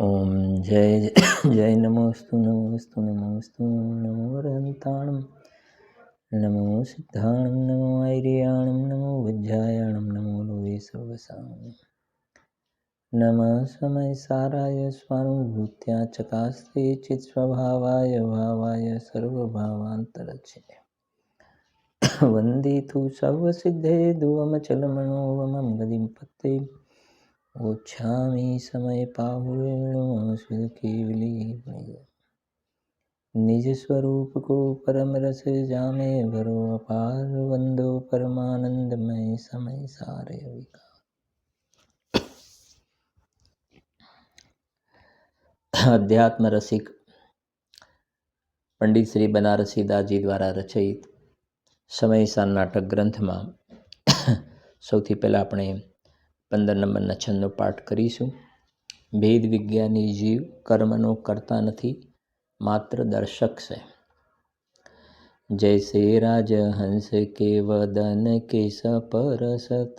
ओम जय जय नमोस्तु नमोस्तु नमोस्तु नमो रन्ताणं नमो सिद्धाणं नमो ऐर्याणं नमो वज्रायाणं नमो लोके सर्वसां नमः समय साराय स्वानुभूत्या चकास्ते चित्स्वभावाय भावाय सर्वभावान्तरक्षिणे वन्दे तु सर्वसिद्धे दुवमचलमनोवमं गतिं पत्ते ओच्छामि समय पाहुणस्विदकेवली निज स्वरूप को परम रस जामे भरो अपार वंदो परमानंदमय समय सारे विका। अध्यात्म रसिक પંડિત શ્રી બનારસીદાસજી દ્વારા રચિત સમયસાર નાટક ગ્રંથમાં સૌથી પહેલાં આપણે 15 નંબરના છંદનો પાઠ કરીશું. ભેદ વિજ્ઞાની જીવ કર્મનો કરતા નથી, માત્ર દર્શક છે. जैसे राजहंस के वदन के सपरसत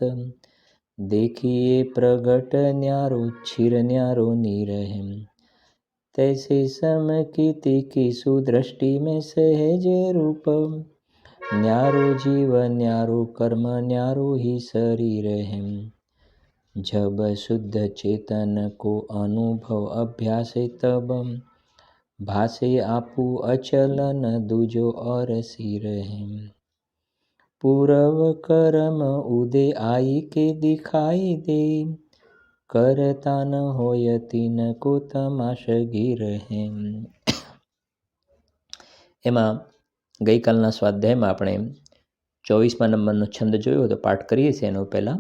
देखिए प्रगट न्यारो छिर न्यारो नीरहिम तैसे समकीति की सुदृष्टि में सहज रूप न्यारो जीव न्यारो कर्म न्यारो ही शरीर है. जब शुद्ध चेतन को अनुभव अभ्यास तब भासे आपू अचलन दूजो और सिर है. पूर्व कर्म उदय आई के दिखाई दे करता न होयती न को तमाशगीर है. એમાં ગઈકાલના સ્વાધ્યાયમાં આપણે 24મા નંબરનો છંદ જોયો તો પાઠ કરીએ છીએ. એનો પહેલાં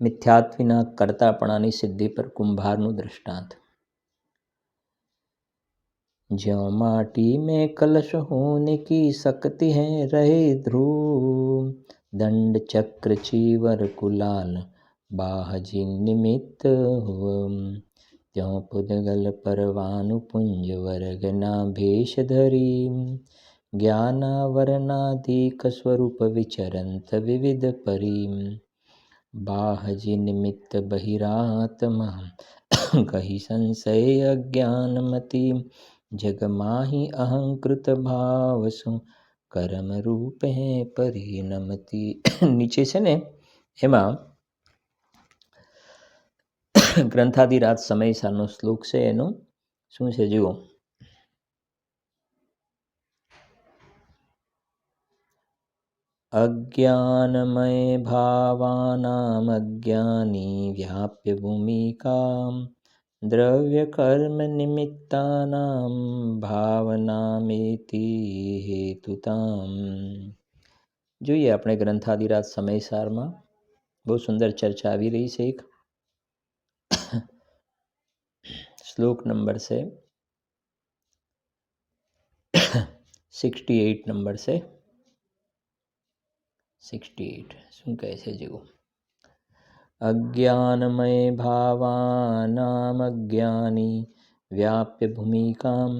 મિથ્યાત્વીના કરતાપણાની સિદ્ધિ પર કુંભારનું દૃષ્ટાંત. ज्यों माटी में कलश होने की शक्ति है रहे ध्रुव दंड चक्र चीवर कुलाल बाहजी निमित्त हुआ त्यों पुद्गल परवानु पुंज वर्ग ना भेष धरी ज्ञानावरणाधिक स्वरूप विचरंत विविध परी बाहजी निमित्त बहिरात्मा कही संशय अज्ञानमति जगमाही अहंकृत भाव सु कर्म रूप है परिणमती. નીચે છે ને એમાં ગ્રંથાધિરાજ સમયસારનો શ્લોક છે. એનો શું છે જુઓ. अज्ञानमय भावानाम अज्ञानी व्याप्य भूमिका द्रव्य कर्म निमित्तानां भावनामेति हेतुताम. જોઈએ આપણે ગ્રંથાધિરાજ સમયસારમાં બહુ સુંદર ચર્ચા આવી રહી છે. એક શ્લોક નંબર છે 68 નંબર છે 68. શું કહે છે જુઓ. अज्ञानमय भावानामज्ञानी व्याप्य भूमिकां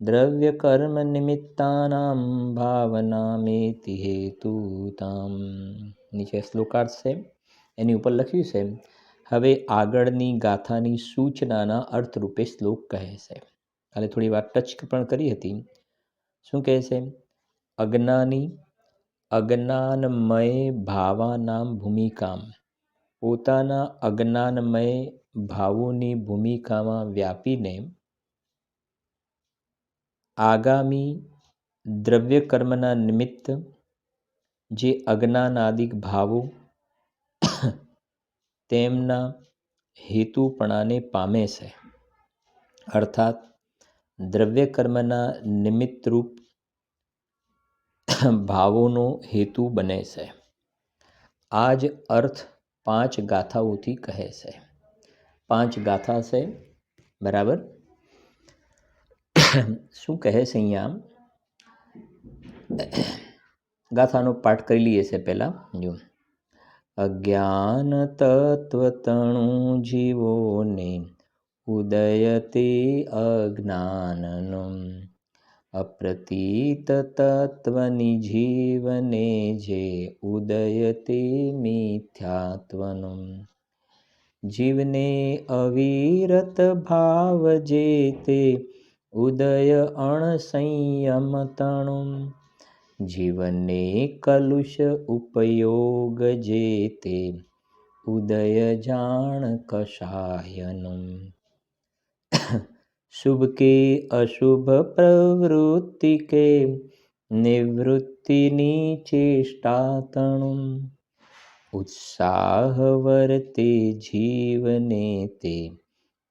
द्रव्य कर्म निमित्तानां भावनामेति हेतुताम. નીચે શ્લોકાર્થ છે, એની ઉપર લખ્યું છે. હવે આગળની ગાથાની સૂચનાના અર્થરૂપે શ્લોક કહે છે. કાલે થોડી વાર ટચ પણ કરી હતી. શું કહે છે? અજ્ઞાની અજ્ઞાનમય ભાવાનામ ભૂમિકામ, પોતાના અજ્ઞાનમય ભાવોની ભૂમિકામાં વ્યાપીને આગામી દ્રવ્ય કર્મના નિમિત્ત જે અજ્ઞાનાદિક ભાવો તેમના હેતુપણાને પામે છે, અર્થાત દ્રવ્ય કર્મના નિમિત્તરૂપ ભાવોનો હેતુ બને છે. આ જ અર્થ 5 ગાથાઓથી કહે છે. 5 ગાથા છે, બરાબર. શું કહે છે અહીંયા? ગાથાનો પાઠ કરી લઈએ છે પહેલા. જો અજ્ઞાન તત્વ તણુ જીવોને ઉદયતે અજ્ઞાનનો અપ્રતીત તત્વની જીવને જે ઉદયતે મિથ્યાત્વનો જીવને અવિરત ભાવ જે તે ઉદય અણસંયમ તણું જીવને કલુષ ઉપયોગ જે તે ઉદય જાણ કષાયનું શુભ કે અશુભ પ્રવૃત્તિ કે નિવૃત્તિની ચેષ્ટાતણું ઉત્સાહ વર્તે જીવને તે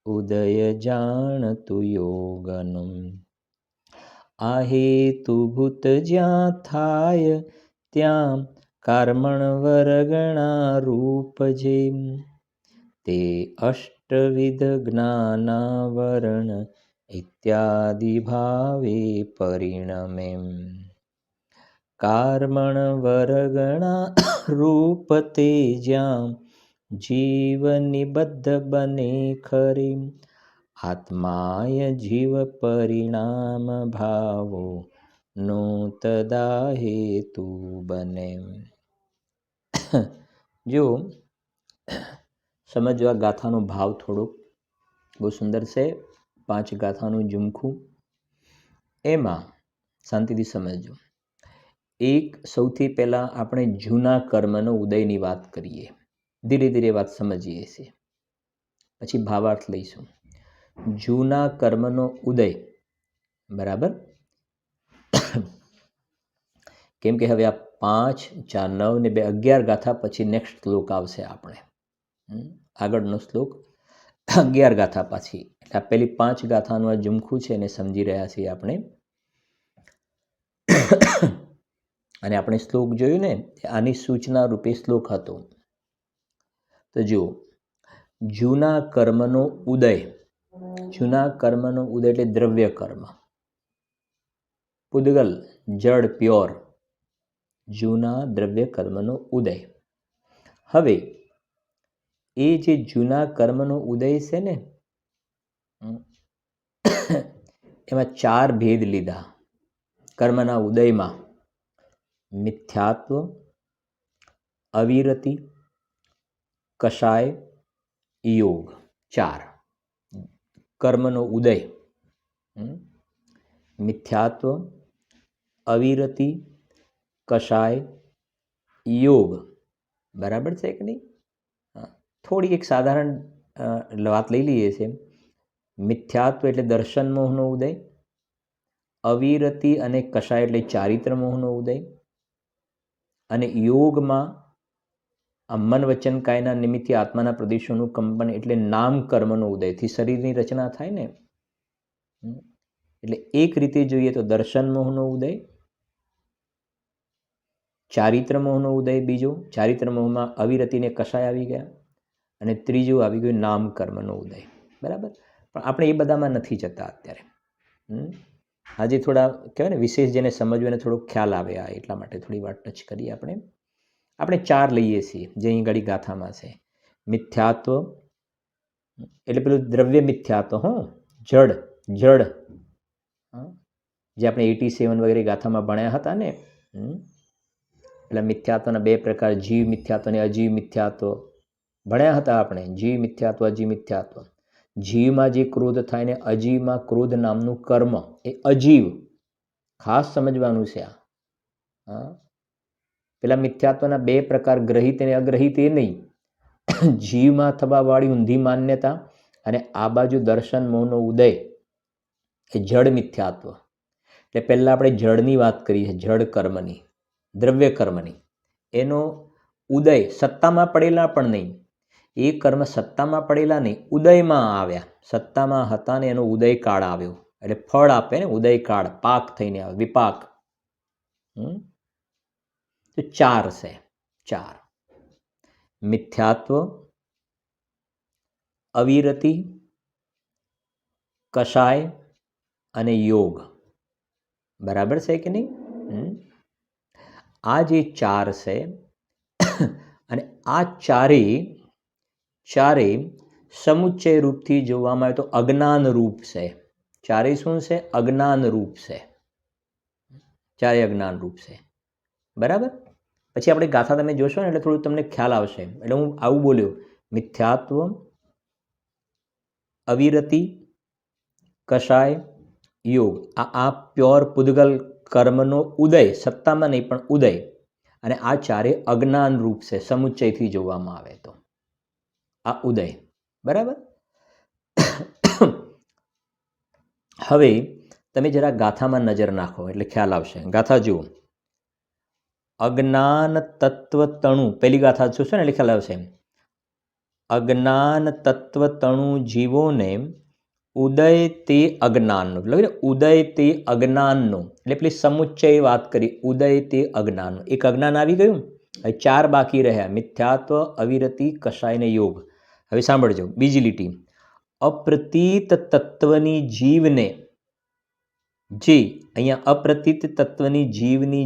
ઉદય જાણતું યોગનું આ હેતુભૂત જ્યાં થાય ત્યાં કર્મણ વર્ગણા રૂપ જે તે અષ્ટવિધ જ્ઞાનાવરણ ઇત્યાદિ ભાવે પરિણમે કર્મણ વર્ગણા રૂપ તે જ્યાં જીવ નિબદ્ધ બને ખરી આત્માય જીવ પરિણામ ભાવો નો તદા હેતુ બને. જો સમજવા ગાથાનો ભાવ થોડોક બહુ સુંદર છે. 5 ગાથાનું ઝુમખું. એમાં શાંતિથી સમજો. એક સૌથી પહેલા આપણે જૂના કર્મનો ઉદયની વાત કરીએ. ધીરે ધીરે વાત સમજીએ છીએ, પછી ભાવાર્થ લઈશું. જૂના કર્મનો ઉદય, બરાબર. કેમ કે હવે આ 5, 4, 9 ને 2, 11 ગાથા પછી નેક્સ્ટ શ્લોક આવશે. આપણે આગળનો શ્લોક 11 ગાથા પછી, એટલે આ પેલી 5 ગાથાનું આ ઝુમખું છે એને સમજી રહ્યા છીએ આપણે. અને આપણે શ્લોક જોયું ને, આની સૂચના રૂપે શ્લોક હતો. તો જુઓ, જૂના કર્મનો ઉદય. જૂના કર્મનો ઉદય એટલે દ્રવ્ય કર્મ, પૂદગલ, જડ, પ્યોર. જૂના દ્રવ્ય કર્મનો ઉદય. હવે એ જે જૂના કર્મનો ઉદય છે ને, એમાં 4 ભેદ લીધા કર્મના ઉદયમાં. મિથ્યાત્વ, અવિરતિ, કષાય, યોગ. 4 કર્મનો ઉદય. મિથ્યાત્વ, અવિરતિ, કષાય, યોગ. બરાબર છે કે નહીં? થોડી એક સાધારણ વાત લઈ લઈએ છીએ. મિથ્યાત્વ એટલે દર્શન મોહનો ઉદય. અવિરતિ અને કષાય એટલે ચારિત્ર મોહનો ઉદય. અને યોગમાં આ મન વચન કાયના નિમિત્તે આત્માના પ્રદેશોનું કંપન એટલે નામ કર્મનો ઉદયથી શરીરની રચના થાય ને. એટલે એક રીતે જોઈએ તો દર્શન મોહનો ઉદય, ચારિત્ર મોહનો ઉદય બીજો, ચારિત્ર મોહમાં અવિરતિને કષાય આવી ગયા, અને ત્રીજું આવી ગયું નામ કર્મનો ઉદય. બરાબર. પણ આપણે એ બધામાં નથી જતા અત્યારે. આજે થોડા કહેવાય ને વિશેષ જેને સમજવું એને થોડો ખ્યાલ આવે, આ એટલા માટે થોડી વાર ટચ કરીએ. આપણે 4 લઈએ છીએ જે અહીં ઘડી ગાથામાં છે. મિથ્યાત્વ એટલે પેલું દ્રવ્ય મિથ્યાત્વ, જડ, જે આપણે 87 વગેરે ગાથામાં ભણ્યા હતા ને. એટલે મિથ્યાત્વના 2 પ્રકાર, જીવ મિથ્યાત્વ અને અજીવ મિથ્યાત્વ ભણ્યા હતા આપણે. જીવ મિથ્યાત્વ, અજીવ મિથ્યાત્વ. જીવમાં જે ક્રોધ થાય ને અજીવમાં ક્રોધ નામનું કર્મ એ અજીવ. ખાસ સમજવાનું છે આ. પેલા મિથ્યાત્વના 2 પ્રકાર, ગ્રહિત અને અગ્રહિત, એ નહીં. જીવમાં થવાવાળી ઊંધી માન્યતા અને આ બાજુ દર્શન મોહનો ઉદય એ જડ મિથ્યાત્વ. એટલે પહેલાં આપણે જડની વાત કરીએ, જડ કર્મની, દ્રવ્ય કર્મની. એનો ઉદય સત્તામાં પડેલા પણ નહીં. એ કર્મ સત્તામાં પડેલા નહીં, ઉદયમાં આવ્યા. સત્તામાં હતા ને એનો ઉદય કાળ આવ્યો. એટલે ફળ આપે ને, ઉદય કાળ, પાક થઈને આવે, વિપાક. તો 4 છે. 4 મિથ્યાત્વ, અવિરતિ, કષાય અને યોગ. બરાબર છે કે નહીં? આ જે 4 છે, અને આ ચારે સમુચ્ચય રૂપથી જોવામાં આવે તો અજ્ઞાન રૂપ છે. ચારેય શું છે? અજ્ઞાન રૂપ છે. ચારે અજ્ઞાન રૂપ છે. બરાબર. પછી આપણે ગાથા તમે જોશો ને એટલે થોડું તમને ખ્યાલ આવશે. એટલે હું આવું બોલ્યો, મિથ્યાત્વ, અવિરતિ, કષાય, યોગ, આ પ્યોર પૂદગલ કર્મનો ઉદય, સત્તામાં નહીં પણ ઉદય, અને આ ચારે અજ્ઞાન રૂપ છે સમુચ્ચયથી જોવામાં આવે તો આ ઉદય. બરાબર. હવે તમે જરા ગાથામાં નજર નાખો એટલે ખ્યાલ આવશે. ગાથા જુઓ. અજ્ઞાન તત્વ તણુ, પહેલી ગાથા જોશો ને એટલે ખ્યાલ આવશે. અજ્ઞાન તત્વ તણુ જીવોને ઉદય તે અજ્ઞાનનો, એટલે ઉદય તે અજ્ઞાનનો, એટલે પેલી સમુચ્ચય વાત કરી, ઉદય તે અજ્ઞાનનો. એક અજ્ઞાન આવી ગયું, હવે ચાર બાકી રહ્યા, મિથ્યાત્વ, અવિરતિ, કષાય ને યોગ. હવે સાંભળજો બીજી લીટી. અપ્રતીત તત્વની જીવને, જે અહીંયા અપ્રતીત તત્વની જીવને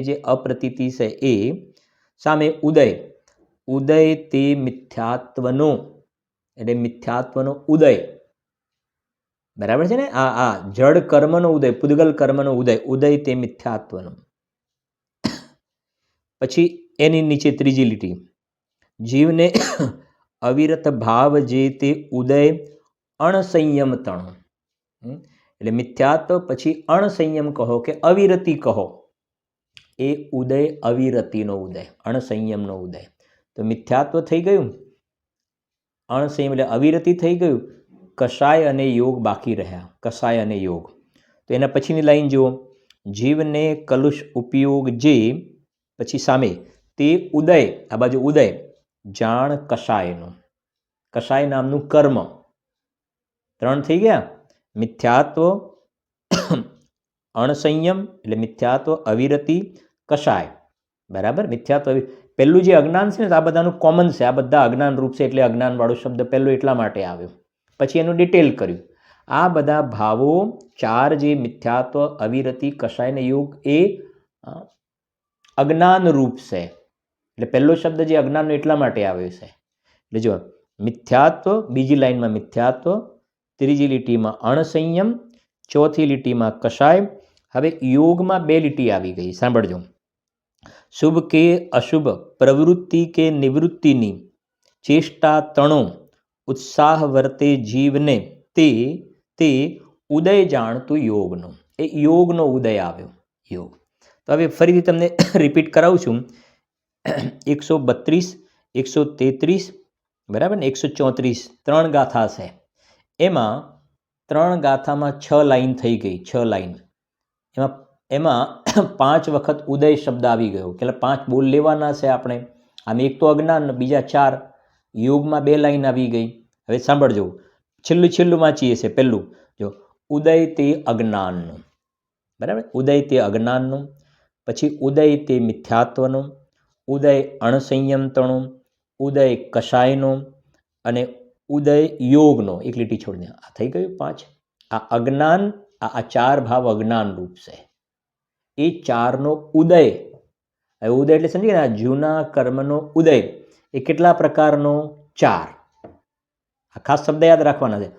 જે અપ્રતીતિ છે એ સામે ઉદય, ઉદય તે મિથ્યાત્વનો, એટલે મિથ્યાત્વનો ઉદય. બરાબર છે ને? આ જડ કર્મનો ઉદય, પૂદગલ કર્મનો ઉદય, ઉદય તે મિથ્યાત્વનો. પછી એની નીચે ત્રીજી લીટી. જીવને અવિરત ભાવ જે તે ઉદય અણસંયમ તણો, એટલે મિથ્યાત્વ પછી અણસંયમ કહો કે અવિરતિ કહો, એ ઉદય અવિરતિનો ઉદય, અણસંયમનો ઉદય. તો મિથ્યાત્વ થઈ ગયું, અણસંયમ એટલે અવિરતિ થઈ ગયું, કષાય અને યોગ બાકી રહ્યા, કષાય અને યોગ. તો એના પછીની લાઈન જુઓ. જીવને કલુષ ઉપયોગ જે, પછી સામે તે ઉદય, આ બાજુ ઉદય જાણ કષાયનો, કષાય નામનું કર્મ. ત્રણ થઈ ગયા. મિથ્યાત્વ, અણસંયમ એટલે મિથ્યાત્વ, અવિરતિ, કષાય. બરાબર. મિથ્યાત્વ, પહેલું જે અજ્ઞાન છે ને આ બધાનું કોમન છે, આ બધા અજ્ઞાન રૂપ છે, એટલે અજ્ઞાનવાળો શબ્દ પહેલો એટલા માટે આવ્યો. પછી એનું ડિટેલ કર્યું. આ બધા ભાવો ચાર જે મિથ્યાત્વ, અવિરતિ, કષાય ને યોગ એ અજ્ઞાન રૂપ છે, એટલે પહેલો શબ્દ જે અજ્ઞાનનો એટલા માટે આવ્યો છે. એટલે જો મિથ્યાત્વ, બીજી લાઈનમાં મિથ્યાત્વ, ત્રીજી લીટીમાં અણસંયમ, ચોથી લીટીમાં કષાય. હવે યોગમાં બે લીટી આવી ગઈ, સાંભળજો. શુભ કે અશુભ પ્રવૃત્તિ કે નિવૃત્તિની ચેષ્ટા તણો ઉત્સાહ વર્તે જીવને તે ઉદય જાણતું યોગનો, એ યોગનો ઉદય આવ્યો, યોગ. તો હવે ફરીથી તમને રિપીટ કરાવું છું. 132, 133, બરાબર ને, 134 ત્રણ ગાથા છે. એમાં ત્રણ ગાથામાં 6 લાઈન થઈ ગઈ, 6 લાઈન. એમાં 5 વખત ઉદય શબ્દ આવી ગયો, એટલે 5 બોલ લેવાના છે આપણે. આમ એક તો અજ્ઞાન, બીજા 4, યોગમાં 2 લાઈન આવી ગઈ. હવે સાંભળજો, છેલ્લું વાંચીએ છે. પહેલું જો ઉદય તે અજ્ઞાનનું, બરાબર, ઉદય તે અજ્ઞાનનું. પછી ઉદય તે મિથ્યાત્વનું, ઉદય અણસંયમતણો, ઉદય કષાયનો અને ઉદય યોગનો. એક લીટી છોડીને આ થઈ ગયું 5. આ અજ્ઞાન, આ 4 ભાવ અજ્ઞાન રૂપ છે. એ 4નો ઉદય, હવે ઉદય એટલે સમજી ગયા, જૂના કર્મનો ઉદય. એ કેટલા પ્રકારનો? 4. આ ખાસ શબ્દ યાદ રાખવાના છે.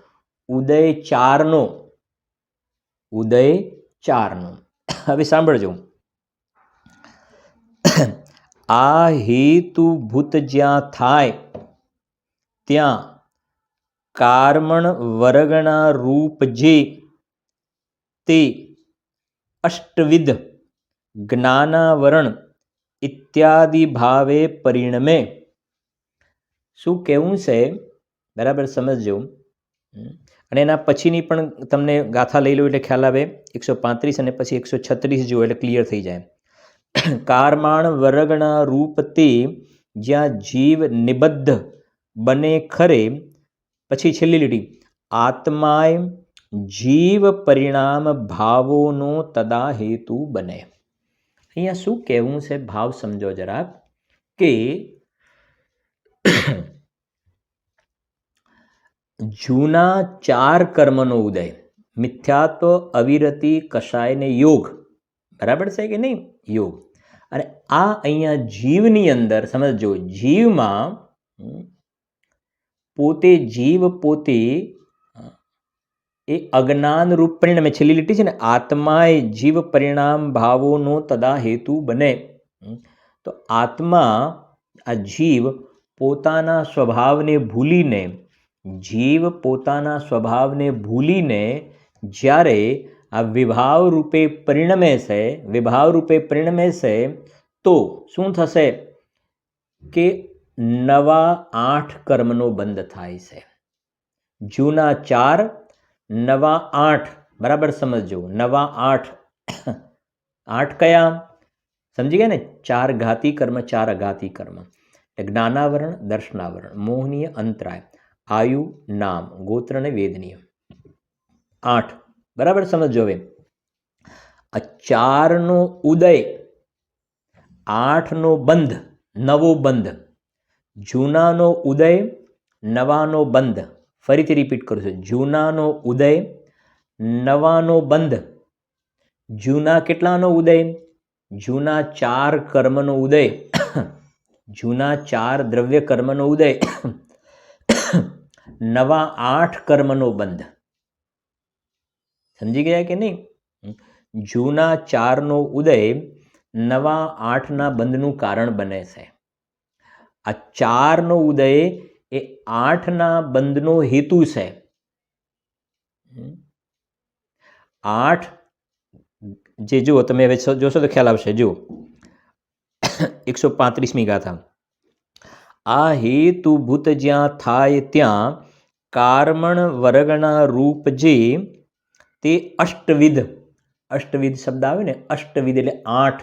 ઉદય 4નો, ઉદય 4નો. હવે સાંભળજો. આ હેતુભૂત જ્યાં થાય ત્યાં કાર્મણ વર્ગના રૂપ જે તે અષ્ટવિધ જ્ઞાનાવરણ ઇત્યાદિ ભાવે પરિણમે. શું કહેવું છે? બરાબર સમજજો. અને એના પછીની પણ તમને ગાથા લઈ લો એટલે ખ્યાલ આવે. 135 અને પછી 136 જુઓ એટલે ક્લિયર થઈ જાય. કાર્માણ વર્ગના રૂપ તે જ્યાં જીવ નિબદ્ધ બને ખરે. પછી છેલ્લી લીટી, આત્માય જીવ પરિણામ ભાવોનો તદા હેતુ બને. અહીંયા શું કહેવું છે? ભાવ સમજો જરાક. કે જૂના 4 કર્મનો ઉદય, મિથ્યાત્વ, અવિરતિ, કષાય ને યોગ. બરાબર છે કે નહીં? યોગ. અને આ અહીંયા જીવની અંદર સમજો, જીવમાં જીવ પોતે એ અજ્ઞાન રૂપ પરિણામે, છેલ્લી લીટી છે ને, આત્માએ જીવ પરિણામ ભાવોનો તદા હેતુ બને. તો આત્મા, આ જીવ પોતાના સ્વભાવને ભૂલીને જીવ પોતાના સ્વભાવને ભૂલીને જ્યારે આ વિભાવ રૂપે પરિણમે છે તો શું થશે કે નવા 8 કર્મનો બંધ થાય છે. જૂના 4, નવા 8. બરાબર સમજો. નવા 8 8 કયા સમજી ગયા ને? 4 ઘાતી કર્મ, 4 અઘાતી કર્મ. જ્ઞાનાવરણ, દર્શનાવરણ, મોહનીય, અંતરાય, આયુ, નામ, ગોત્ર અને વેદનીય. 8. બરાબર સમજો. હવે આ 4નો ઉદય, 8નો બંધ, નવો બંધ. જૂનાનો ઉદય, નવાનો બંધ. ફરીથી રિપીટ કરું છું. જૂનાનો ઉદય, નવાનો બંધ. જૂના કેટલાનો ઉદય? જૂના 4 કર્મનો ઉદય. જૂના 4 દ્રવ્ય કર્મનો ઉદય. નવા 8 કર્મનો બંધ. સમજી ગયા કે નહીં? જૂના 4નો ઉદય નવા 8ના બંધનું કારણ બને છે. આ 4નો ઉદય એ 8ના બંધનો હેતુ છે. 8 જે જુઓ તમે હવે જોશો તો ખ્યાલ આવશે. જુઓ 135મી ગાથા. આ હેતુભૂત જ્યાં થાય ત્યાં કારમણ વર્ગના રૂપ જે તે અષ્ટવિધ. અષ્ટવિધ શબ્દ આવે ને, અષ્ટવિધ એટલે 8.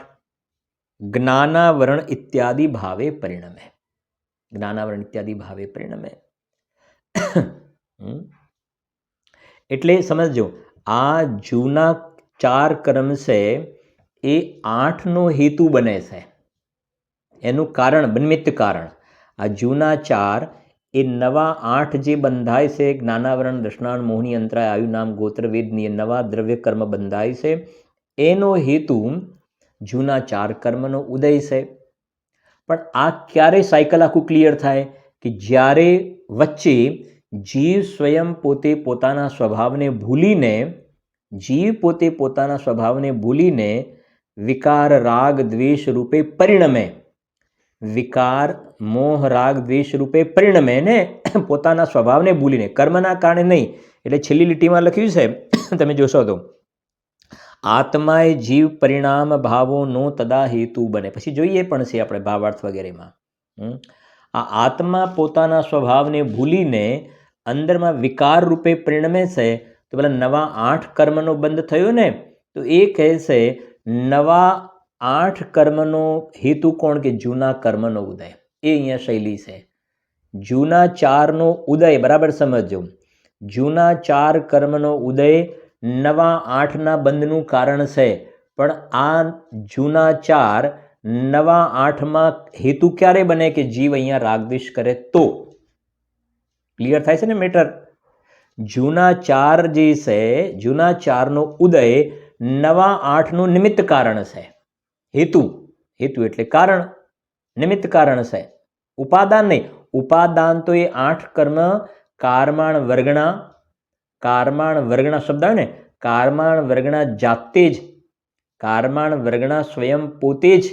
જ્ઞાનાવરણ ઇત્યાદિ ભાવે પરિણમે. જ્ઞાનાવરણ ઇત્યાદિ ભાવે પરિણમે. એટલે સમજો, આ જૂના 4 કર્મ છે એ 8નો હેતુ બને છે. એનું કારણ, નિમિત્ત કારણ. આ જૂના 4 એ નવા 8 જે બંધાય છે, જ્ઞાનાવરણ, દર્શનાવરણ, મોહની, અંતરાય, આયુ, નામ, ગોત્ર, વેદનીય, નવા દ્રવ્ય કર્મ બંધાય છે. એનો હેતુ જૂના 4 કર્મનો ઉદય છે. પણ આ ક્યારે સાયકલ આખું ક્લિયર થાય? કે જ્યારે વચ્ચે જીવ સ્વયં પોતે પોતાના સ્વભાવને ભૂલીને વિકાર, રાગ, દ્વેષ રૂપે પરિણમે. વિકાર, મોહ, રાગ, દ્વેષ રૂપે પરિણમે ને, પોતાના સ્વભાવને ભૂલીને, કર્મના કારણે નહીં. એટલે છેલ્લી લીટીમાં લખ્યું છે, તમે જોશો તો, આત્માએ જીવ પરિણામ ભાવો નો તદા હેતુ બને. પછી જોઈએ પણ છે આપણે ભાવાર્થ વગેરેમાં. આ આત્મા પોતાના સ્વભાવને ભૂલીને અંદરમાં વિકાર રૂપે પરિણમે છે. તો પેલા નવા 8 કર્મનો બંધ થયો ને, તો એ કહે છે નવા 8 કર્મનો હેતુ કોણ? કે જૂના કર્મનો ઉદય. એ અહીંયા શૈલી છે. જૂના 4નો ઉદય, બરાબર સમજો. જૂના 4 કર્મનો ઉદય નવા 8ના બંધનું કારણ છે. પણ આ જૂના 4 નવા 8માં હેતુ ક્યારે બને? કે જીવ અહીંયા રાગદ્વેષ કરે તો. ક્લિયર થાય છે ને મેટર? જૂના 4 જે છે, જૂના 4નો ઉદય નવા 8નું નિમિત્ત કારણ છે. હેતુ એટલે કારણ, નિમિત્ત કારણ છે. ઉપાદાન નહીં. ઉપાદાન તો એ 8 કર્મ કારમાણ વર્ગણા શબ્દ આવે ને, કારમાણ વર્ગણા જાતે જ, કારમાણ વર્ગણા સ્વયં પોતે જ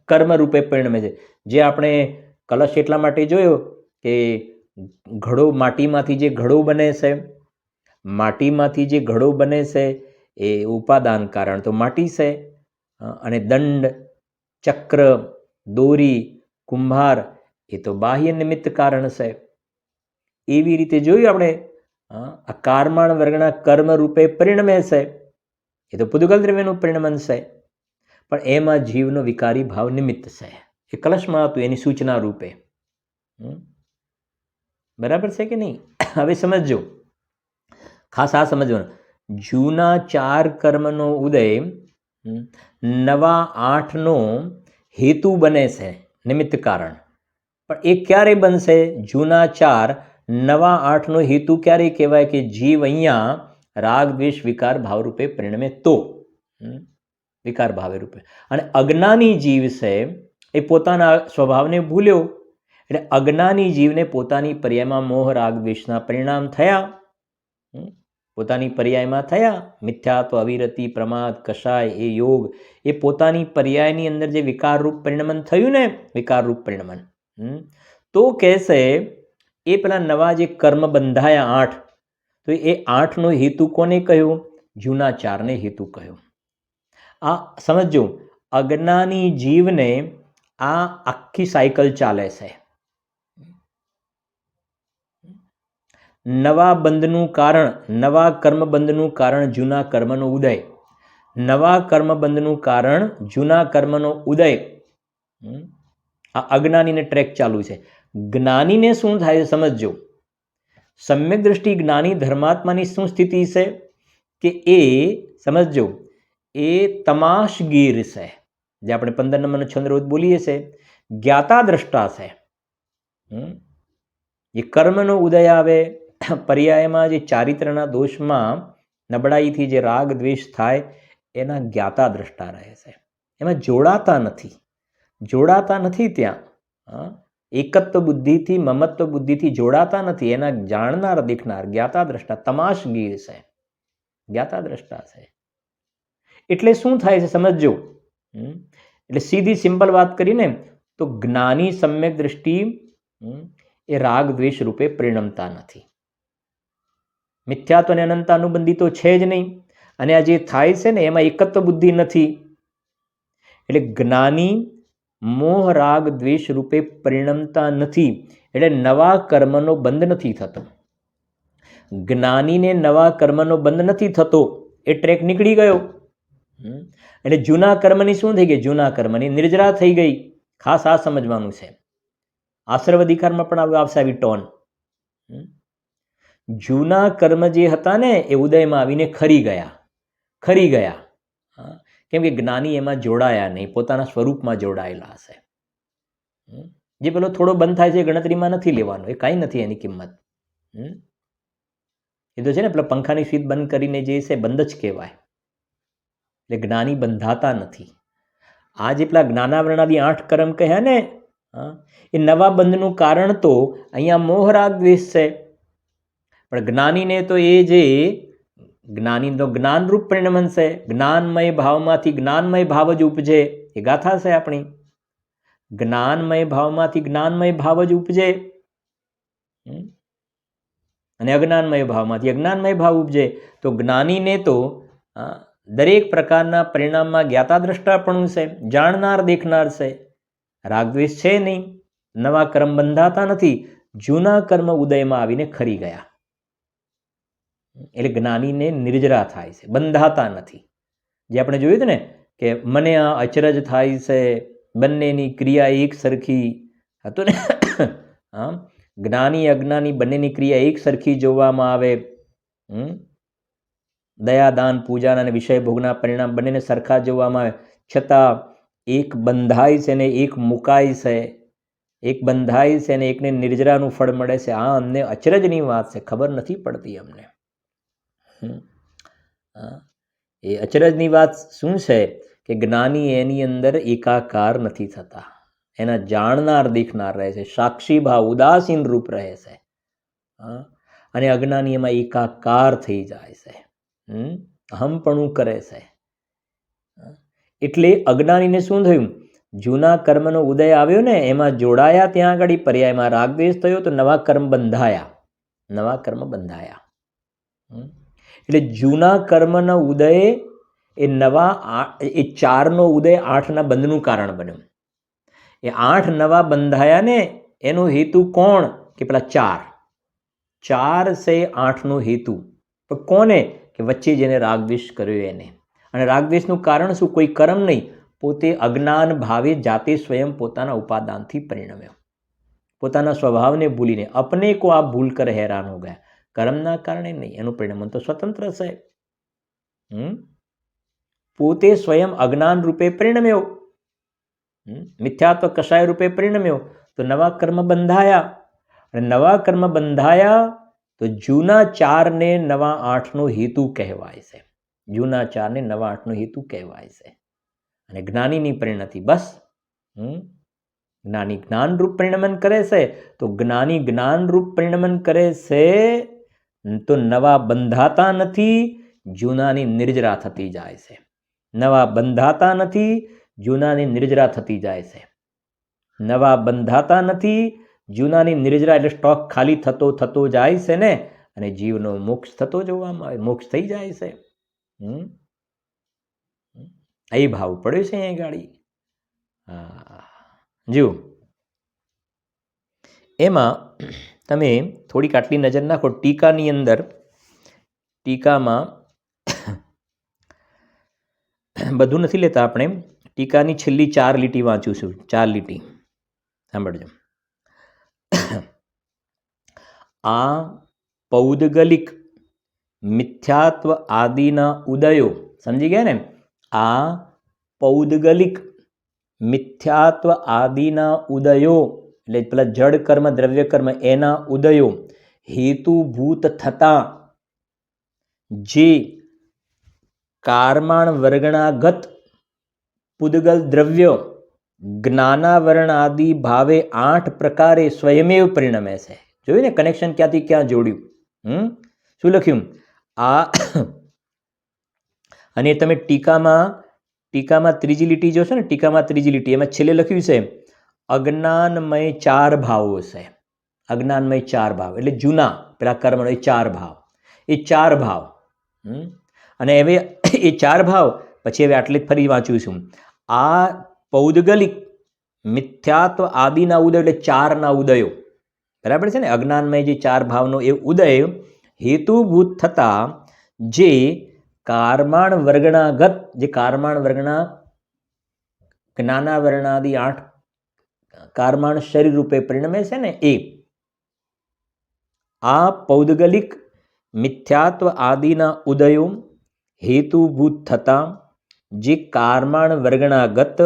કર્મ રૂપે પરિણમે છે. જે આપણે કલશ એટલા માટે જોયો કે ઘડો, માટીમાંથી જે ઘડો બને છે, માટીમાંથી જે ઘડો બને છે એ ઉપાદાન કારણ તો માટી છે. અને દંડ, ચક્ર, દોરી, કુંભાર એ તો બાહ્ય નિમિત્ત કારણ છે. એવી રીતે જોયું આપણે આ કારમાણ વર્ગના કર્મ રૂપે પરિણમે છે. એ તો પુદગલ દ્રવ્યનું પરિણમન છે. પણ એમાં જીવનો વિકારી ભાવ નિમિત્ત છે. એ કલશમાં હતું એની સૂચના રૂપે. બરાબર છે કે નહીં? હવે સમજો, ખાસ આ સમજવાનું. જૂના 4 કર્મનો ઉદય નવા 8નો હેતુ બને છે, નિમિત્ત કારણ. પણ એ ક્યારે બનશે? જૂના 4 નવા 8નો હેતુ ક્યારે કહેવાય? કે જીવ અહીંયા રાગ, દ્વેષ, વિકાર ભાવરૂપે પરિણમે તો. વિકાર ભાવે રૂપે. અને અજ્ઞાની જીવ છે એ પોતાના સ્વભાવને ભૂલ્યો. એટલે અજ્ઞાની જીવને પોતાની પર્યાયમાં મોહ, રાગ, દ્વેષના પરિણામ થયા. પોતાની પર્યાયમાં થયા. મિથ્યાત્વ, અવિરતિ, પ્રમાદ, કષાય, એ યોગ, એ પોતાની પર્યાયની અંદર જે વિકારરૂપ પરિણમન થયું ને, વિકારરૂપ પરિણમન, તો કહેશે એ પેલા નવા જે કર્મ બંધાયા 8, તો એ 8નો હેતુ કોને કહ્યો? જૂના 4ને હેતુ કહ્યો. આ સમજો, અજ્ઞાની જીવને આ આખી સાયકલ ચાલે છે. નવા બંધનું કારણ, નવા કર્મબંધનું કારણ જૂના કર્મનો ઉદય, નવા કર્મબંધનું કારણ જૂના કર્મનો ઉદય. આ અજ્ઞાનીને ટ્રેક ચાલુ છે. જ્ઞાનીને શું થાય છે સમજો. સમ્યક દ્રષ્ટિ જ્ઞાની ધર્માત્માની શું સ્થિતિ છે કે એ સમજો, એ તમાશગીર છે. જે આપણે 15 નંબરનો છંદ રોજ બોલીએ છીએ, જ્ઞાતા દ્રષ્ટા છે. જે કર્મનો ઉદય આવે, પર્યાયમાં જે ચારિત્રના દોષમાં નબળાઈથી જે રાગ દ્વેષ થાય, એના જ્ઞાતા દ્રષ્ટા રહે છે. એમાં જોડાતા નથી ત્યાં. એકત્વ બુદ્ધિથી, મમત્વ બુદ્ધિથી જોડાતા નથી. એના જાણનાર દેખનાર જ્ઞાતા દ્રષ્ટા તમાશગીર છે, જ્ઞાતા દ્રષ્ટા છે. એટલે શું થાય છે સમજો. એટલે સીધી સિમ્પલ વાત કરીને તો જ્ઞાની સમ્યક દ્રષ્ટિ એ રાગ દ્વેષ રૂપે પરિણમતા નથી. મિથ્યાત્વ અને અનંત અનુબંધી તો છે જ નહીં. અને આ જે થાય છે ને એમાં એકત્વ બુદ્ધિ નથી. એટલે જ્ઞાની મોહ રાગ દ્વેષ રૂપે પરિણમતા નથી. એટલે નવા કર્મનો બંધ નથી થતો. જ્ઞાનીને નવા કર્મનો બંધ નથી થતો. એ ટ્રેક નીકળી ગયો. એટલે જૂના કર્મની શું થઈ ગઈ? જૂના કર્મની નિર્જરા થઈ ગઈ. ખાસ આ સમજવાનું છે. આશ્રવ અધિકારમાં પણ આવશે આવી ટોન. જૂના કર્મ જે હતા ને એ ઉદયમાં આવીને ખરી ગયા. કેમ કે જ્ઞાની એમાં જોડાયા નહીં, પોતાના સ્વરૂપમાં જોડાયેલા હશે. જે પેલો થોડો બંધ થાય છે ગણતરીમાં નથી લેવાનો, એ કાંઈ નથી એની કિંમત. એ તો છે ને પેલા પંખાની સ્વિચ બંધ કરીને જે છે બંધ જ કહેવાય. એટલે જ્ઞાની બંધાતા નથી. આ જે પેલા જ્ઞાનાવરણાદી 8 કર્મ કહ્યા ને, એ નવા બંધનું કારણ તો અહીંયા મોહ રાગ દ્વેષ છે. પણ જ્ઞાનીને તો એ જે જ્ઞાની તો જ્ઞાનરૂપ પરિણમન છે. જ્ઞાનમય ભાવમાંથી જ્ઞાનમય ભાવ જ ઉપજે. એ ગાથા છે આપણી. જ્ઞાનમય ભાવમાંથી જ્ઞાનમય ભાવ જ ઉપજે અને અજ્ઞાનમય ભાવમાંથી અજ્ઞાનમય ભાવ ઉપજે. તો જ્ઞાનીને તો દરેક પ્રકારના પરિણામમાં જ્ઞાતા દ્રષ્ટાપણું છે, જાણનાર દેખનાર છે. રાગદ્વેષ છે નહીં, નવા કર્મ બંધાતા નથી, જૂના કર્મ ઉદયમાં આવીને ખરી ગયા. એટલે જ્ઞાનીને નિર્જરા થાય છે, બંધાતા નથી. જે આપણે જોયું હતું ને કે મને આ અચરજ થાય છે, બંનેની ક્રિયા એક સરખી હતું ને. જ્ઞાની અજ્ઞાની બંનેની ક્રિયા એક સરખી જોવામાં આવે. દયા દાન પૂજાના અને વિષય ભોગના પરિણામ બંનેને સરખા જોવામાં આવે, છતાં એક બંધાય છે ને એક મુકાય છે. એક બંધાય છે ને એકને નિર્જરાનું ફળ મળે છે. આ અમને અચરજની વાત છે, ખબર નથી પડતી અમને. એ અચરજની વાત શું છે કે જ્ઞાની એની અંદર એકાકાર નથી થતા. એના જાણનાર દેખનાર રહે છે, સાક્ષી ભાવ ઉદાસીન રૂપ રહે છે. અને અજ્ઞાની એમાં એકાકાર થઈ જાય છે, અહમપણું કરે છે. એટલે અજ્ઞાનીને શું થયું? જૂના કર્મનો ઉદય આવ્યો ને એમાં જોડાયા, ત્યાં આગળ પર્યાયમાં રાગદ્વેષ થયો તો નવા કર્મ બંધાયા. એટલે જૂના કર્મનો ઉદય એ નવા એ 4નો ઉદય 8ના બંધનું કારણ બન્યું. એ 8 નવા બંધાયા ને એનો હેતુ કોણ? કે પેલા 4 છે 8નો હેતુ. પણ કોને? કે વચ્ચે જેને રાગદ્વેષ કર્યો એને. અને રાગદ્વેષનું કારણ શું? કોઈ કર્મ નહીં, પોતે અજ્ઞાન ભાવે જાતે સ્વયં પોતાના ઉપાદાનથી પરિણમ્યો. પોતાના સ્વભાવને ભૂલીને અપને કો આપ ભૂલ કર હેરાન હો ગયા. કર્મના કારણે નહીં, એનું પરિણામ તો સ્વતંત્ર છે. પોતે સ્વયં અજ્ઞાન રૂપે પરિણમ્યો, મિથ્યાત્વ કષાય રૂપે પરિણમ્યો, તો નવા કર્મ બંધાયા. અને નવા કર્મ બંધાયા તો જૂના 4ને નવા 8નો હેતુ કહેવાય છે. જૂના 4ને નવા 8નો હેતુ કહેવાય છે. અને જ્ઞાનીની પરિણતિ બસ. જ્ઞાની જ્ઞાનરૂપ પરિણમન કરે છે, તો જ્ઞાની જ્ઞાનરૂપ પરિણમન કરે છે તો નવા બંધાતા નથી, જૂનાની નિર્જરા થતી જાય છે. નવા બંધાતા નથી, જૂનાની નિર્જરા થતી જાય છે. નવા બંધાતા નથી, જૂનાની નિર્જરા એટલે સ્ટોક ખાલી થતો થતો જાય છે ને, અને જીવનો મોક્ષ થતો જોવામાં આવે, મોક્ષ થઈ જાય છે. એ ભાવ પડ્યો છે અહીંયા ગાડી. જુઓ, એમાં તમે થોડીક આટલી નજર નાખો. ટીકાની અંદર, ટીકામાં બધું નથી લેતા આપણે, ટીકાની છેલ્લી 4 લીટી વાંચું છું. 4 લીટી સાંભળજો. આ પૌદગલિક મિથ્યાત્વ આદિના ઉદયો, સમજી ગયા ને? આ પૌદગલિક મિથ્યાત્વ આદિના ઉદયો એટલે પેલા જડ કર્મ દ્રવ્ય કર્મ એના ઉદયો હેતુભૂત થતા જે કારમાણ વર્ગણાગત પુદગલ દ્રવ્ય જ્ઞાનાવરણ આદિ ભાવે 8 પ્રકારે સ્વયમેવ પરિણમે છે. જોયું ને કનેક્શન ક્યાંથી ક્યાં જોડ્યું? શું લખ્યું? આ અને તમે ટીકામાં ત્રીજી લીટી જોશો ને, ટીકામાં ત્રીજી લીટી એમાં છેલ્લે લખ્યું છે અજ્ઞાનમય 4 ભાવો છે. અજ્ઞાનમય 4 ભાવ એટલે જૂના પેલા કર્મનો એ 4 ભાવ, એ 4 ભાવ. અને હવે એ 4 ભાવ પછી હવે આટલે જ ફરી વાંચું છું. આ પૌદગલિક મિથ્યાત્વ આદિના ઉદય એટલે 4ના ઉદયો, બરાબર છે ને? અજ્ઞાનમય જે 4 ભાવનો એ ઉદય હેતુભૂત થતા જે કારમાણ વર્ગણાગત, જે કારમાણ વર્ગના જ્ઞાનાવરણાદિ 8 કારમાણ શરીર રૂપે પરિણમે છે ને, એ આ પૌદગલિક મિથ્યાત્વ આદિના ઉદયો હેતુભૂત થતા જે કારમાણ વર્ગણાગત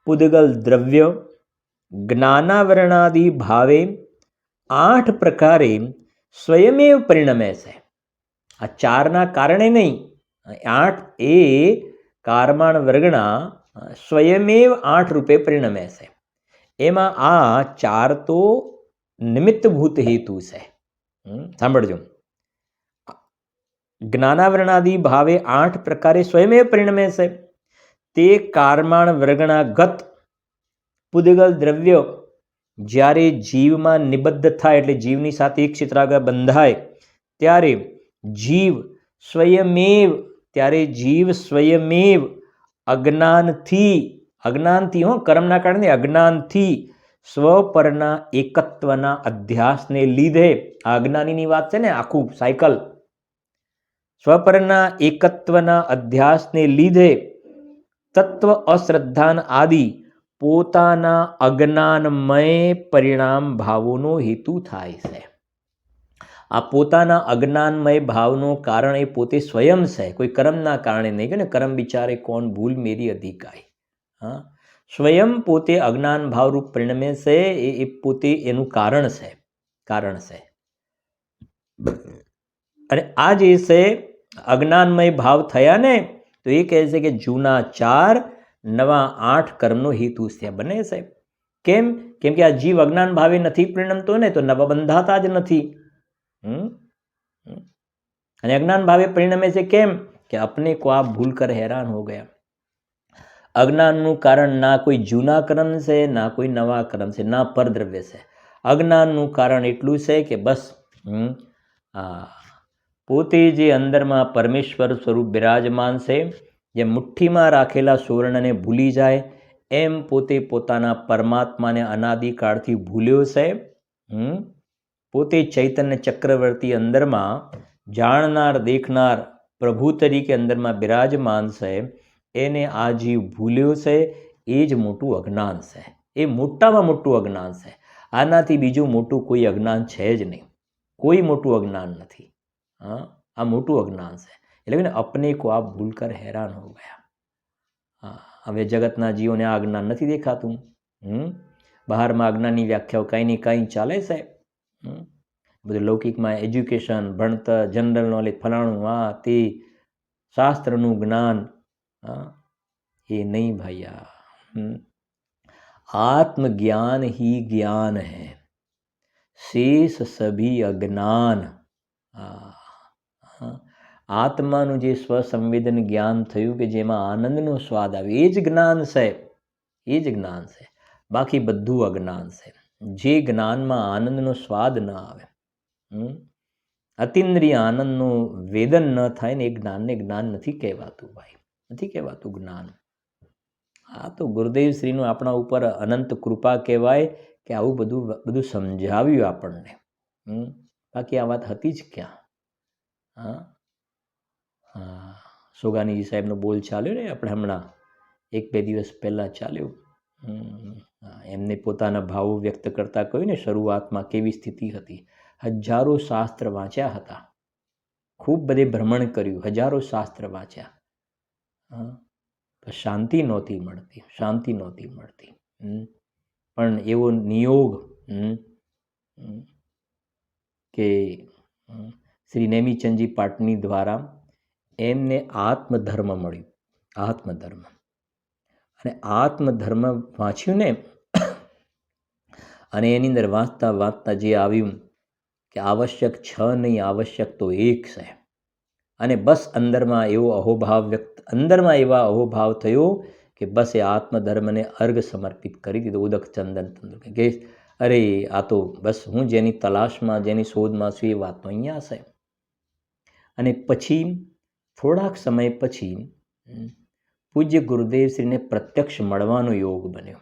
પુદગલ દ્રવ્ય જ્ઞાનાવરણાદિ ભાવે 8 પ્રકારે સ્વયમેવ પરિણમે છે. આ 4ના કારણે નહીં, 8 એ કારમાણ વર્ગના સ્વયમેવ 8 રૂપે પરિણમે છે. એમાં આ 4 તો નિમિત્તભૂત હેતુ છે. સાંભળજો. જ્ઞાનાવરણાદિ ભાવે 8 પ્રકારે સ્વયમેવ પરિણમે છે. તે કારમાણ વર્ગણાગત પુદગલ દ્રવ્ય જ્યારે જીવમાં નિબદ્ધ થાય એટલે જીવની સાથે એક ક્ષેત્રાગર બંધાય ત્યારે જીવ સ્વયમેવ અજ્ઞાનથી કર્મના કારણે અજ્ઞાનથી સ્વપરના એકત્વના અધ્યાસને લીધે, આ અજ્ઞાનીની વાત છે ને, આખું સાયકલ, સ્વપરના એકત્વના અધ્યાસને લીધે તત્વ અશ્રદ્ધાન આદિ પોતાના અજ્ઞાનમય પરિણામ ભાવોનો હેતુ થાય છે. આ પોતાના અજ્ઞાનમય ભાવનું કારણ એ પોતે સ્વયં છે, કોઈ કર્મના કારણે નહીં. કે કર્મ બિચારે કોણ ભૂલ મેરી અધિકાય. સ્વયં પોતે અજ્ઞાન ભાવરૂપ પરિણમે છે, એ પોતે એનું કારણ છે. અને આ જે છે અજ્ઞાનમય ભાવ થયા ને, તો એ કહે છે કે જૂના 4 નવા 8 કર્મનો હેતુ છે બને છે. કેમ? કેમ કે આ જીવ અજ્ઞાન ભાવે નથી પરિણમતો ને, તો નવા બંધાતા જ નથી. અને અજ્ઞાન ભાવે પરિણમે છે કેમ? કે अपने को आप भूल कर हैरान हो गया. અજ્ઞાનનું કારણ ના કોઈ જૂના કર્મ છે, ના કોઈ નવા કર્મ છે, ના પરદ્રવ્ય છે. અજ્ઞાનનું કારણ એટલું છે કે બસ પોતે જે અંદરમાં પરમેશ્વર સ્વરૂપ બિરાજમાન છે, જે મુઠ્ઠીમાં રાખેલા સુવર્ણને ભૂલી જાય એમ પોતે પોતાના પરમાત્માને અનાદિકાળથી ભૂલ્યો છે. પોતે ચૈતન્ય ચક્રવર્તી અંદરમાં જાણનાર દેખનાર પ્રભુ તરીકે અંદરમાં બિરાજમાન છે, એને આ જીવ ભૂલ્યો છે. એ જ મોટું અજ્ઞાન છે. એ મોટામાં મોટું અજ્ઞાન છે. આનાથી બીજું મોટું કોઈ અજ્ઞાન છે જ નહીં. કોઈ મોટું અજ્ઞાન નથી. આ મોટું અજ્ઞાન છે. એટલે કે અપને કો આપ ભૂલ કર હેરાન હો ગયા. હવે જગતના જીવોને આ અજ્ઞાન નથી દેખાતું. બહારમાં અજ્ઞાનની વ્યાખ્યાઓ કાંઈ ને કાંઈ ચાલે છે. બધું લૌકિકમાં એજ્યુકેશન, ભણતર, જનરલ નોલેજ, ફલાણું, આ તે શાસ્ત્રનું જ્ઞાન, એ નહીં ભૈયા. આત્મજ્ઞાન ही ज्ञान है, शेष सभी अज्ञान. આત્માનું જે સ્વસંવેદન જ્ઞાન થયું કે જેમાં આનંદનો સ્વાદ આવે, એ જ જ્ઞાન છે. બાકી બધું અજ્ઞાન છે. જે જ્ઞાનમાં આનંદનો સ્વાદ ન આવે, અતિન્દ્રિય આનંદનું વેદન ન થાય ને એ જ્ઞાનને જ્ઞાન નથી કહેવાતું ભાઈ, નથી કહેવાતું જ્ઞાન. આ તો ગુરુદેવ શ્રીનું આપણા ઉપર અનંત કૃપા કહેવાય કે આવું બધું સમજાવ્યું આપણને. બાકી આ વાત હતી જ ક્યાં. હા, સોગાનીજી સાહેબનો બોલ ચાલ્યો ને આપણે હમણાં 1-2 દિવસ પહેલાં ચાલ્યો. એમને પોતાના ભાવો વ્યક્ત કરતા કહ્યું ને, શરૂઆતમાં કેવી સ્થિતિ હતી. હજારો શાસ્ત્ર વાંચ્યા હતા, ખૂબ બધે ભ્રમણ કર્યું, હજારો શાસ્ત્ર વાંચ્યા, શાંતિ નહોતી મળતી, શાંતિ નહોતી મળતી. પણ એવો નિયોગ કે શ્રી નેમિચંદજી પાટની દ્વારા એમને આત્મધર્મ મળ્યું, આત્મધર્મ. અને આત્મધર્મ વાંચ્યું ને, અને એની અંદર વાંચતા વાંચતા જે આવ્યું કે આવશ્યક 6 નહીં, આવશ્યક તો 1 છે. અને બસ અંદરમાં એવો અહોભાવ અંદરમાં એવા અહોભાવ થયો કે બસ એ આત્મધર્મને અર્ઘ સમર્પિત કરી દીધો. ઉદક ચંદન કે અરે આ તો બસ હું જેની તલાશમાં, જેની શોધમાં છું એ વાત તો અહીંયા છે. અને પછી થોડાક સમય પછી પૂજ્ય ગુરુદેવશ્રીને પ્રત્યક્ષ મળવાનો યોગ બન્યો.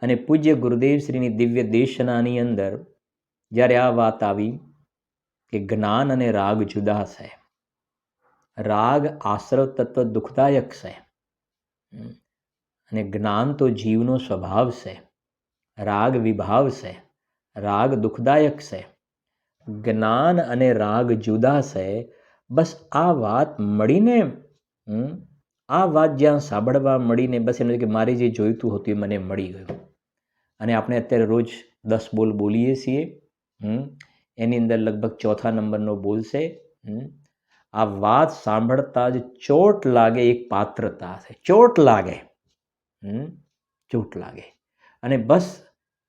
અને પૂજ્ય ગુરુદેવશ્રીની દિવ્ય દેશનાની અંદર જ્યારે આ વાત આવી કે જ્ઞાન અને રાગ જુદા છે, રાગ આશ્રવ તત્વ દુઃખદાયક છે, અને જ્ઞાન તો જીવનો સ્વભાવ છે, રાગ વિભાવ છે, રાગ દુઃખદાયક છે, જ્ઞાન અને રાગ જુદા છે. બસ આ વાત મળીને, આ વાત જ્યાં સાંભળવા મળીને બસ એમ કે મારે જે જોઈતું હતું એ મને મળી ગયું. અને આપણે અત્યારે રોજ 10 બોલ બોલીએ છીએ, એની અંદર લગભગ 4થા નંબરનો બોલ છે. આ વાત સાંભળતા જ ચોટ લાગે, એક પાત્રતા છે, ચોટ લાગે, ચોટ લાગે. અને બસ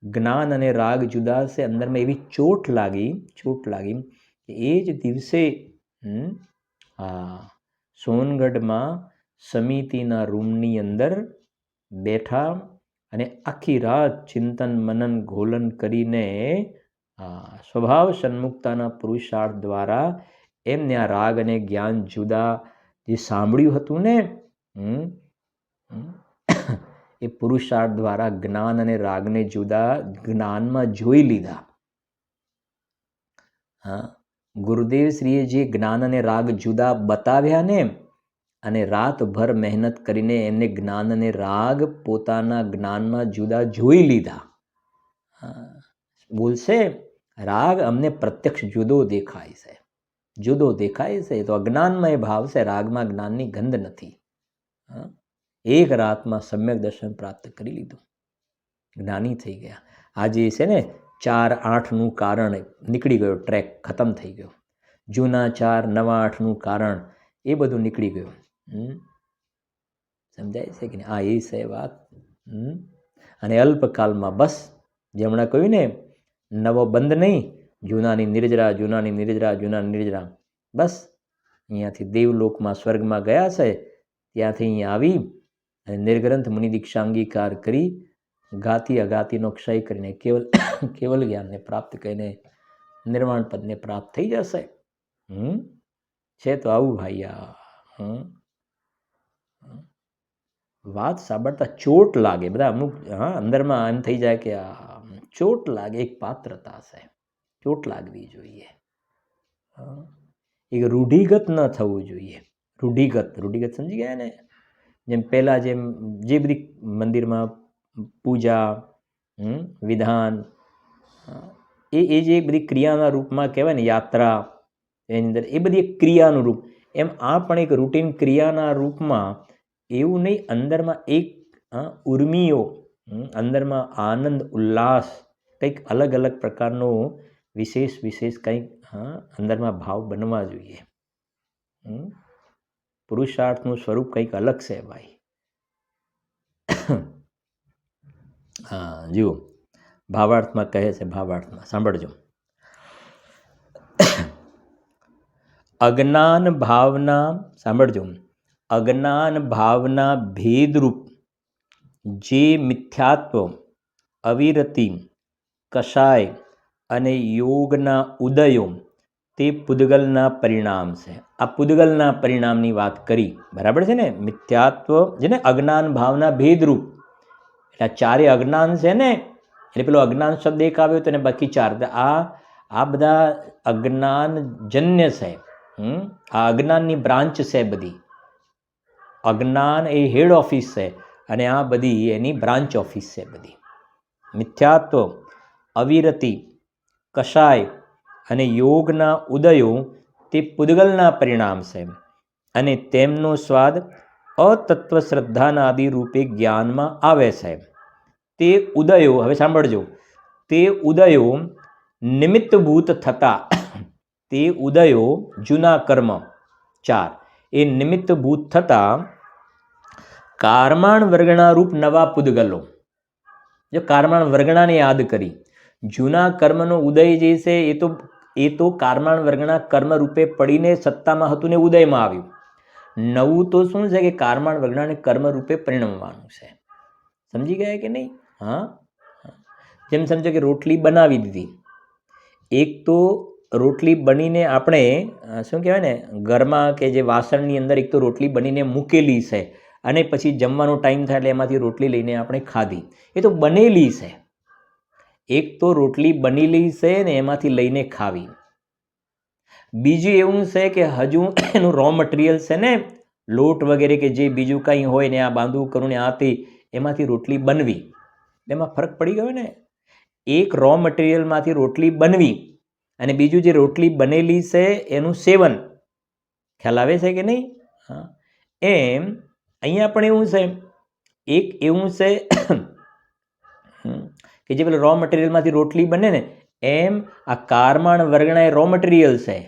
જ્ઞાન અને રાગ જુદા છે, અંદરમાં એવી ચોટ લાગી કે એ જ દિવસે સોનગઢમાં સમિતિના રૂમની અંદર બેઠા અને આખી રાત ચિંતન મનન ઘોલન કરીને સ્વભાવ સન્મુક્તાના પુરુષાર્થ દ્વારા એમને આ રાગ અને જ્ઞાન જુદા જે સાંભળ્યું હતું ને, એ પુરુષાર્થ દ્વારા જ્ઞાન અને રાગને જુદા જ્ઞાનમાં જોઈ લીધા. ગુરુદેવશ્રીએ જે જ્ઞાન અને રાગ જુદા બતાવ્યા ને, અને રાતભર મહેનત કરીને એમને જ્ઞાન અને રાગ પોતાના જ્ઞાનમાં જુદા જોઈ લીધા. બોલશે રાગ અમને પ્રત્યક્ષ જુદો દેખાય છે, જુદો દેખાય છે, તો અજ્ઞાનમાં એ ભાવ છે, રાગમાં જ્ઞાનની ગંધ નથી. એક રાતમાં સમ્યક દર્શન પ્રાપ્ત કરી લીધું, જ્ઞાની થઈ ગયા. આજે છે ને 4-8નું કારણ નીકળી ગયો, ટ્રેક ખતમ થઈ ગયો. જૂના 4 નવા 8નું કારણ એ બધું નીકળી ગયું. સમજાય છે કે આ એ છે વાત. અને અલ્પકાલમાં બસ જેમણે કહ્યું ને, નવો બંધ નહીં, જૂનાની નિર્જરા, જૂનાની નિર્જરા, જૂનાની નિર્જરા. બસ અહીંયાથી દેવલોકમાં સ્વર્ગમાં ગયા છે, ત્યાંથી અહીંયા આવી અને નિર્ગ્રંથ મુનિ દીક્ષા અંગીકાર કરી, ગાતી અગાતીનો ક્ષય કરીને કેવલ જ્ઞાનને પ્રાપ્ત કરીને નિર્વાણ પદને પ્રાપ્ત થઈ જશે. છે તો આવું ભાઈ. વાત સાંભળતા ચોટ લાગે, બધા અમુક અંદરમાં એમ થઈ જાય કે ચોટ લાગે, એક પાત્રતા છે, ચોટ લાગવી જોઈએ. એક રૂઢિગત ન થવું જોઈએ. રૂઢિગત સમજી ગયા ને? જેમ પહેલાં જે બધી મંદિરમાં પૂજા વિધાન એ જે બધી ક્રિયાના રૂપમાં કહેવાય ને, યાત્રા એની અંદર એ બધી એક ક્રિયાનું રૂપ, એમ આ પણ એક રૂટીન ક્રિયાના રૂપમાં. એવું નહીં, અંદરમાં એક ઉર્મિઓ, અંદરમાં આનંદ ઉલ્લાસ, કંઈક અલગ અલગ પ્રકારનો વિશેષ કંઈક અંદરમાં ભાવ બનવા જોઈએ. પુરુષાર્થનું સ્વરૂપ કંઈક અલગ છે ભાઈ. જુઓ ભાવાર્થમાં કહે છે, ભાવાર્થમાં સાંભળજો. અજ્ઞાન ભાવના, સાંભળજો, અજ્ઞાન ભાવના ભેદરૂપ જે મિથ્યાત્વ અવિરતિ, કષાય અને યોગના ઉદયો તે પૂદગલના પરિણામ છે. આ પૂદગલના પરિણામની વાત કરી, બરાબર છે ને. મિથ્યાત્વ છે ને, અજ્ઞાન ભાવના ભેદરૂપ, એટલે ચારે અજ્ઞાન છે ને, એટલે પેલો અજ્ઞાન શબ્દ એક આવ્યો તો ને બાકી ચાર. આ બધા અજ્ઞાનજન્ય છે. આ અજ્ઞાનની બ્રાન્ચ છે બધી. અજ્ઞાન એ હેડ ઓફિસ છે અને આ બધી એની બ્રાન્ચ ઓફિસ છે બધી. મિથ્યાત્વ, અવિરતિ, કષાય અને યોગના ઉદયો તે પૂદગલના પરિણામ છે અને તેમનો સ્વાદ અતત્વ શ્રદ્ધાના આદિ રૂપે જ્ઞાનમાં આવે છે. તે ઉદયો, હવે સાંભળજો, તે ઉદયો નિમિત્તભૂત થતા, તે ઉદયો જૂના કર્મ ચાર એ નિમિત્તભૂત થતા કારમાણ વર્ગણા રૂપ નવા પૂદગલો. જો કારમાણ વર્ગણાને યાદ કરી, જૂના કર્મનો ઉદય જે છે એ તો કારમાણ વર્ગના કર્મ રૂપે પડીને સત્તામાં હતું ને ઉદયમાં આવ્યું. નવું તો શું છે કે કારમાણ વર્ગણાને કર્મ રૂપે પરિણમવાનું છે. સમજી ગયા કે નહીં? હા, જેમ સમજો કે રોટલી બનાવી દીધી. એક તો રોટલી બનીને આપણે શું કહેવાય ને, ઘરમાં કે જે વાસણની અંદર એક તો રોટલી બનીને મૂકેલી છે અને પછી જમવાનો ટાઈમ થાય એટલે એમાંથી રોટલી લઈને આપણે ખાધી. એ તો બનેલી છે. એક તો રોટલી બનેલી છે ને એમાંથી લઈને ખાવી. બીજું એવું છે કે હજુ એનું રો મટીરિયલ છે ને, લોટ વગેરે કે જે બીજું કંઈ હોય ને, આ બાંધવું કરું ને આ તે, એમાંથી રોટલી બનવી. એમાં ફરક પડી ગયો ને. એક રો મટીરિયલમાંથી રોટલી બનવી અને બીજું જે રોટલી બનેલી છે એનું સેવન. ખ્યાલ આવે છે કે નહીં? હા, એમ અહીંયા પણ એવું છે. એક એવું છે કે જે પેલા રો મટીરિયલમાંથી રોટલી બને ને, એમ આ કારમાણ વર્ગણા એ રો મટીરિયલ છે.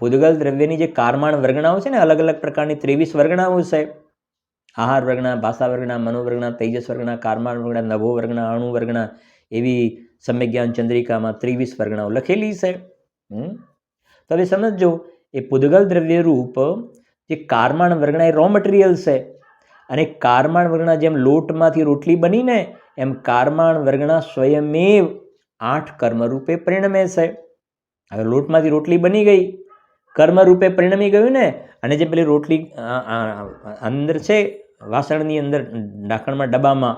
પૂદગલ દ્રવ્યની જે કારમાણ વર્ગણાઓ છે ને, અલગ અલગ પ્રકારની 23 વર્ગણાઓ છે. આહાર વર્ગણા, ભાષા વર્ગણા, મનોવર્ગણા, તેજસ વર્ગણા, કારમાણ વર્ગણા, નભો વર્ગણા, અણુ વર્ગણા, એવી સમ્યજ્ઞાન ચંદ્રિકામાં 23 વર્ગણાઓ લખેલી છે. તો હવે સમજો, એ પૂદગલ દ્રવ્ય રૂપ જે કારમાણ વર્ગણા એ રો મટીરિયલ છે અને કારમાણ વર્ગણા જેમ લોટમાંથી રોટલી બનીને એમ કારમાણ વર્ગણા સ્વયમેવ 8 કર્મરૂપે પરિણમે છે. હવે લોટમાંથી રોટલી બની ગઈ, કર્મરૂપે પરિણમી ગયું ને. અને જે પેલી રોટલી અંદર છે વાસણની અંદર, ઢાંકણમાં, ડબ્બામાં,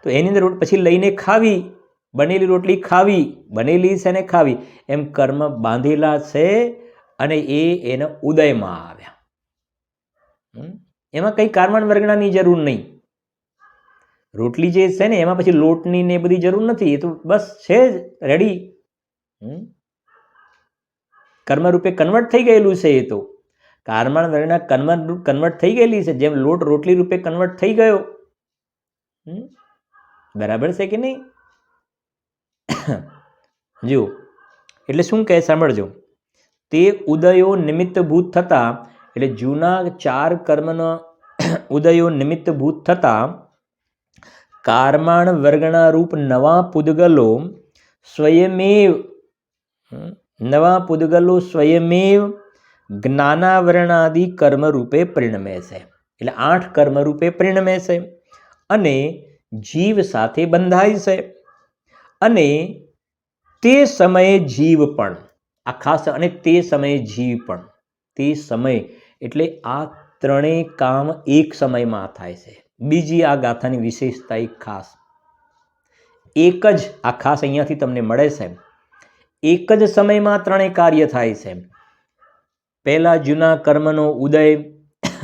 તો એની અંદર પછી લઈને ખાવી, બનેલી રોટલી ખાવી, બનેલી છે ને ખાવી, એમ કર્મ બાંધેલા છે અને એના ઉદયમાં આવ્યા. એમાં કઈ કારમાણ વર્ગણાની જરૂર નહીં. રોટલી જે છે ને એમાં પછી લોટની ને બધી જરૂર નથી. એ તો બસ છે જ રેડી. કર્મરૂપે કન્વર્ટ થઈ ગયેલું છે. એ તો કારમાણ વર્ગના કન્વર્ટ થઈ ગયેલી છે, જેમ લોટ રોટલી રૂપે કન્વર્ટ થઈ ગયો. બરાબર છે કે નહીં? જો એટલે શું કહે સાંભળજો, તે ઉદયો નિમિત્તભૂત થતા, એટલે જૂના 4 કર્મનો ઉદયો નિમિત્તભૂત થતા કારમાણ વર્ગના રૂપ નવા પૂદગલો સ્વયમેવ જ્ઞાનાવરણાદિ કર્મ રૂપે પરિણમે છે. એટલે 8 કર્મ રૂપે પરિણમે છે અને જીવ સાથે બંધાય છે. અને તે સમયે જીવ પણ આ ખાસ, અને તે સમયે જીવ પણ, તે સમય એટલે આ ત્રણેય કામ એક સમયમાં થાય છે. બીજી આ ગાથાની વિશેષતા એક ખાસ, એક જ આ ખાસ અહીંયાથી તમને મળે છે. એક જ સમયમાં ત્રણેય કાર્ય થાય છે. પહેલા જૂના કર્મનો ઉદય,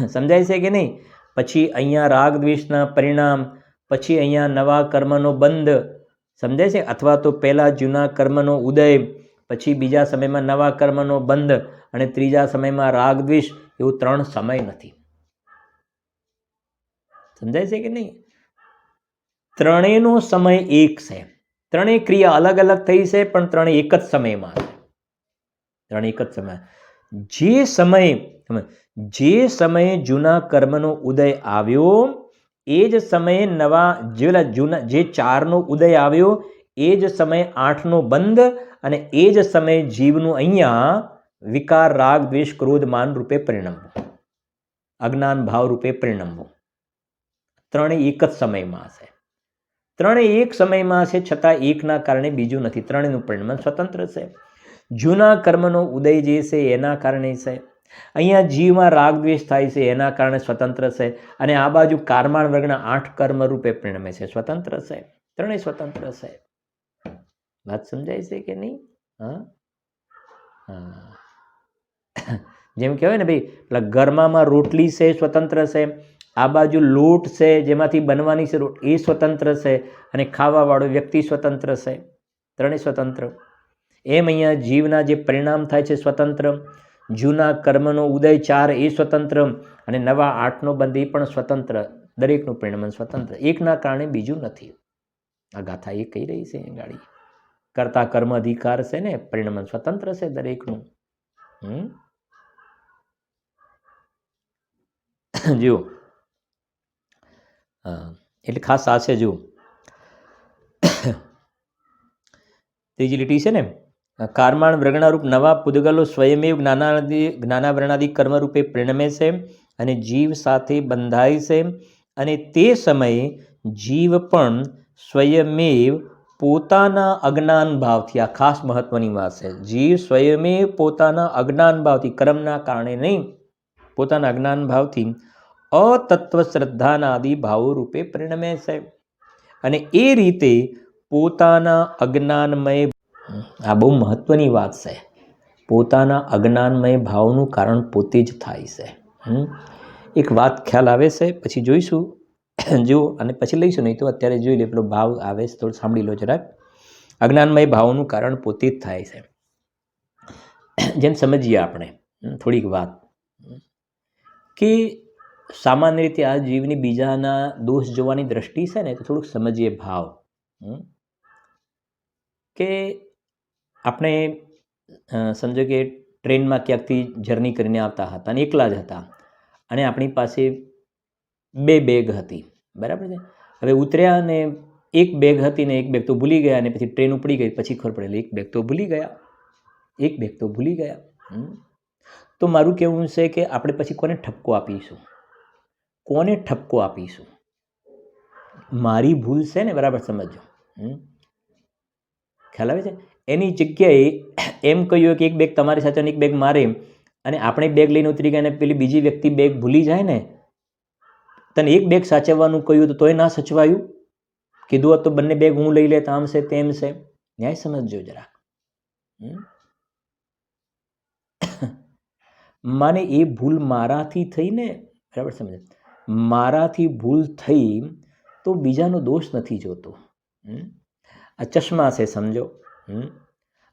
સમજાય છે કે નહીં? પછી અહીંયા રાગ દ્વેષના પરિણામ, પછી અહીંયા નવા કર્મનો બંધ, સમજાય છે? અથવા તો પહેલા જૂના કર્મનો ઉદય, પછી બીજા સમયમાં નવા કર્મનો બંધ અને ત્રીજા સમયમાં રાગ દ્વેષ. એવું 3 સમય નથી. સમજાય છે કે નહીં? ત્રણેયનો સમય એક છે. ત્રણેય ક્રિયા અલગ અલગ થઈ છે પણ ત્રણેય એક જ સમયમાં છે. ત્રણેય એક જ સમય. જે સમયે જૂના કર્મનો ઉદય આવ્યો એ જ સમયે જે 4નો ઉદય આવ્યો એ જ સમયે 8નો બંધ અને એ જ સમયે જીવનું અહીંયા વિકાર, રાગ, દ્વેષ, ક્રોધ, માન રૂપે પરિણમવું, અજ્ઞાન ભાવ રૂપે પરિણમવું. ત્રણેય એક જ સમયમાં હશે, ત્રણેય એક સમયમાં છે, છતાં એકના કારણે બીજું નથી. ત્રણેયનું પરિણામ સ્વતંત્ર છે. જૂના કર્મનો ઉદય જે છે એના કારણે છે, અહીંયા જીવમાં રાગ દ્વેષ થાય છે એના કારણે સ્વતંત્ર છે, અને આ બાજુ કારમાણ વર્ગના 8 કર્મ રૂપે પરિણમે છે, સ્વતંત્ર છે. ત્રણેય સ્વતંત્ર છે. વાત સમજાય છે કે નહીં? હા હા, જેમ કહેવાય ને ભાઈ, પેલા ગરમામાં રોટલી છે સ્વતંત્ર છે, આ બાજુ લોટ છે જેમાંથી બનવાની છે એ સ્વતંત્ર છે, અને ખાવાવાળો વ્યક્તિ સ્વતંત્ર છે. ત્રણેય સ્વતંત્ર. એમ અહીંયા જીવના જે પરિણામ થાય છે સ્વતંત્ર, જૂના કર્મનો ઉદય 4 એ સ્વતંત્ર, અને નવા 8નો બંધ એ પણ સ્વતંત્ર. દરેકનું પરિણામ સ્વતંત્ર, એકના કારણે બીજું નથી. આ ગાથા એ કહી રહી છે ગાડી. કરતા કર્મ અધિકાર છે ને, પરિણામ સ્વતંત્ર છે દરેકનું. જુઓ, એટલે ખાસ આ છે. જુઓ, ત્રીજી લીટી છે ને, કારમાણ વ્રગણારૂપ નવા પૂદગલો સ્વયમેવ જ્ઞાનાવરણાદિ કર્મરૂપે પરિણમે છે અને જીવ સાથે બંધાય છે, અને તે સમયે જીવ પણ સ્વયમેવ પોતાના અજ્ઞાન ભાવથી, આ ખાસ મહત્વની વાત છે, જીવ સ્વયમેવ પોતાના અજ્ઞાન ભાવથી, કર્મના કારણે નહીં, પોતાના અજ્ઞાન ભાવથી અતત્વ શ્રદ્ધાના આદિ ભાવો રૂપે પરિણમે છે, અને એ રીતે પોતાના અજ્ઞાનમય, આ બહુ મહત્વની વાત છે, પોતાના અજ્ઞાનમય ભાવનું કારણ પોતે જ થાય છે. એક વાત ખ્યાલ આવે છે, પછી જોઈશું. જો અને પછી લઈશું, નહીં તો અત્યારે જોઈ લે, પેલો ભાવ આવે છે, થોડું સાંભળી લો જરાક. અજ્ઞાનમય ભાવનું કારણ પોતે જ થાય છે. જેમ સમજીએ આપણે થોડીક વાત, કે સામાન્ય રીતે આ જીવની બીજાના દોષ જોવાની દ્રષ્ટિ છે ને, તો થોડુંક સમજીએ ભાવ. કે આપણે સમજો કે ટ્રેનમાં ક્યાંકથી જર્ની કરીને આવતા હતા અને એકલા જ હતા, અને આપણી પાસે 2 બેગ હતી, બરાબર છે. હવે ઉતર્યા ને એક બેગ હતી ને એક બેગ તો ભૂલી ગયા, અને પછી ટ્રેન ઉપડી ગઈ, પછી ખબર પડેલી એક બેગ તો ભૂલી ગયા. તો મારું કહેવું છે કે આપણે પછી કોને ઠપકો આપીશું? મારી ભૂલ છે ને, બરાબર સમજો, ખ્યાલ આવે છે. એની જગ્યાએ એમ કહ્યું કે એક બેગ તમારી સાથે અને એક બેગ મારે, અને આપણે બેગ લઈને ઉતરી ગયા અને પેલી બીજી વ્યક્તિ બેગ ભૂલી જાય ને, તને એક બેગ સાચવવાનું કહ્યું તો તોય ના સચવાયું, કીધું હોત તો બંને બેગ હું લઈ લેતા, આમ છે તેમ છે. ન્યાય સમજજો જરા. માને એ ભૂલ મારાથી થઈ ને, બરાબર સમજે, મારાથી ભૂલ થઈ તો બીજાનો દોષ નથી જોતો. આ ચશ્મા છે સમજો,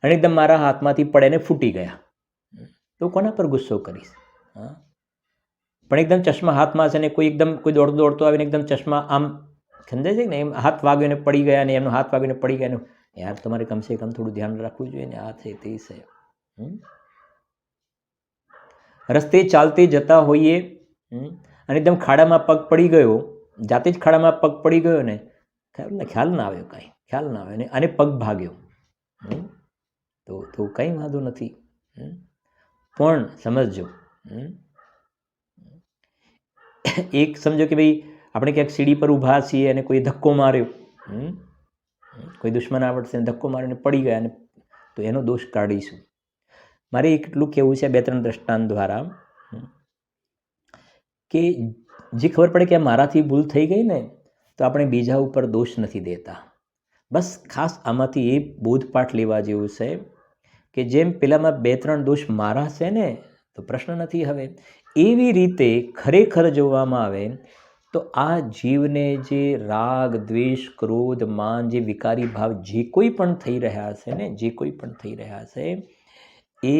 અને એકદમ મારા હાથમાંથી પડે ને ફૂટી ગયા, તો કોના પર ગુસ્સો કરીશ? પણ એકદમ ચશ્મા હાથમાં છે ને કોઈ દોડતો આવીને એકદમ ચશ્મા આમ, સમજાય છે ને, એમ હાથ વાગ્યો ને પડી ગયા, ને એમનો હાથ વાગ્યો ને પડી ગયા, ને યાર તમારે કમસે કમ થોડું ધ્યાન રાખવું જોઈએ ને, આ છે તે છે. રસ્તે ચાલતે જતા હોઈએ અને એકદમ ખાડામાં પગ પડી ગયો, જાતે જ ખાડામાં પગ પડી ગયો ને, ખ્યાલ ના આવ્યો, કાંઈ ખ્યાલ ના આવ્યો, અને પગ ભાગ્યો, તો કંઈ વાંધો નથી. પણ સમજજો, એક સમજો કે ભાઈ આપણે ક્યાંક સીડી પર ઊભા છીએ અને કોઈ ધક્કો માર્યો, કોઈ દુશ્મન આવડશે ધક્કો માર્યો ને પડી ગયા, ને તો એનો દોષ કાઢીશું. મારે એટલું કહેવું છે 2-3 દ્રષ્ટાંત દ્વારા, કે જે ખબર પડે કે મારાથી ભૂલ થઈ ગઈ ને, તો આપણે બીજા ઉપર દોષ નથી દેતા. બસ ખાસ આમાંથી એ બોધપાઠ લેવા જેવું છે કે જેમ પેલામાં 2-3 દોષ મારા છે ને, તો પ્રશ્ન નથી. હવે એવી રીતે ખરેખર જોવામાં આવે તો આ જીવને જે રાગ, દ્વેષ, ક્રોધ, માન, જે વિકારી ભાવ જે કોઈ પણ થઈ રહ્યા છે, એ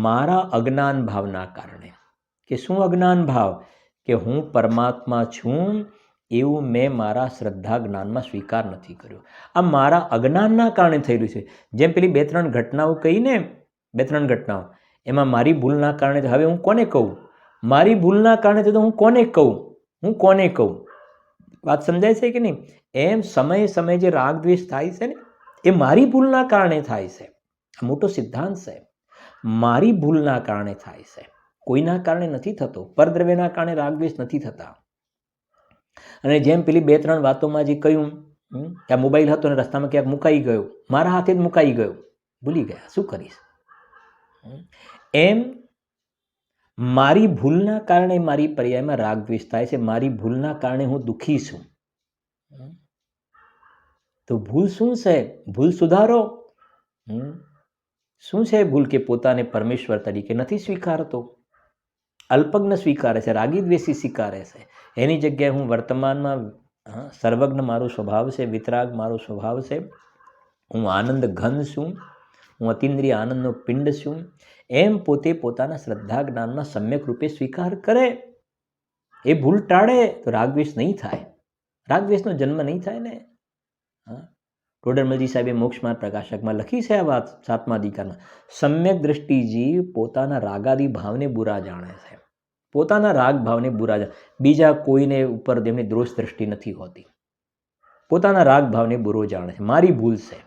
મારા અજ્ઞાન ભાવના કારણે. કે શું અજ્ઞાન ભાવ? કે હું પરમાત્મા છું એવું મેં મારા શ્રદ્ધા જ્ઞાનમાં સ્વીકાર નથી કર્યો. આ મારા અજ્ઞાનના કારણે થયેલું છે. જેમ પેલી 2-3 ઘટનાઓ કહીને, 2-3 ઘટનાઓ, એમાં મારી ભૂલના કારણે, હવે હું કોને કહું? મારી ભૂલના કારણે તો હું કોને કહું? વાત સમજાય છે કે નહીં? એમ સમયે જે રાગ દ્વેષ થાય છે ને, એ મારી ભૂલના કારણે થાય છે. આ મોટો સિદ્ધાંત છે. મારી ભૂલના કારણે થાય છે, કોઈના કારણે નથી થતો. પરદ્રવ્યના કારણે રાગ દ્વેષ નથી થતા. અને જેમ પેલી 2-3 વાતોમાં જે કહ્યું કે આ મોબાઈલ હતો ને રસ્તામાં ક્યાંક મુકાઈ ગયો, મારા હાથે જ મુકાઈ ગયો, ભૂલી ગયા, શું કરીશ? એમ મારી ભૂલના કારણે મારી પર્યાયમાં રાગ દ્વેષ થાય છે, મારી ભૂલના કારણે હું દુઃખી છું. તો ભૂલ શું છે? ભૂલ સુધારો. શું છે ભૂલ? કે પોતાને પરમેશ્વર તરીકે નથી સ્વીકારતો, અલ્પજ્ઞ સ્વીકારે છે, રાગી દ્વેષી સ્વીકારે છે. એની જગ્યાએ હું વર્તમાનમાં સર્વજ્ઞ મારો સ્વભાવ છે, વિતરાગ મારો સ્વભાવ છે, હું આનંદ ઘન છું, હું અતિન્દ્રિય આનંદનો પિંડ છું, એમ પોતે પોતાના શ્રદ્ધા જ્ઞાનમાં સમ્યક રૂપે સ્વીકાર કરે, એ ભૂલ ટાળે તો રાગદ્વેષ નહીં થાય, રાગદ્વેષનો જન્મ નહીં થાય ને. ટોડરમલજી સાહેબે મોક્ષમાર્ગ પ્રકાશકમાં લખી છે આ વાત 7મા અધિકારમાં. સમ્યક દ્રષ્ટિજી પોતાના રાગાદી ભાવને બુરા જાણે છે, પોતાના રાગ ભાવને બુરા જાણે, બીજા કોઈને ઉપર તેમની દોષ દ્રષ્ટિ નથી હોતી, પોતાના રાગ ભાવને બુરો જાણે છે. મારી ભૂલ છે,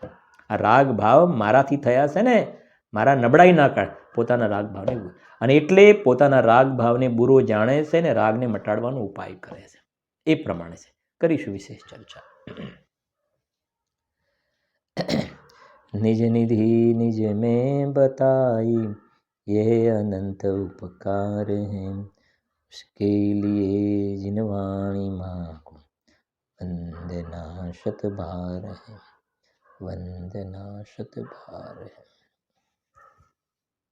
આ રાગ ભાવ મારાથી થયા છે ને, મારા નબળાઈ ના કારણે પોતાના રાગ ભાવને, અને એટલે પોતાના રાગ ભાવને બુરો જાણે છે ને રાગને મટાડવાનો ઉપાય કરે છે. એ પ્રમાણે છે, કરીશું વિશેષ ચર્ચા. નિજ નિધિ નિજ में बताई यह अनंत उपकार है, उसके लिए जिन वाणी माँ को वंदना शत बार है, वंदना शत बार है.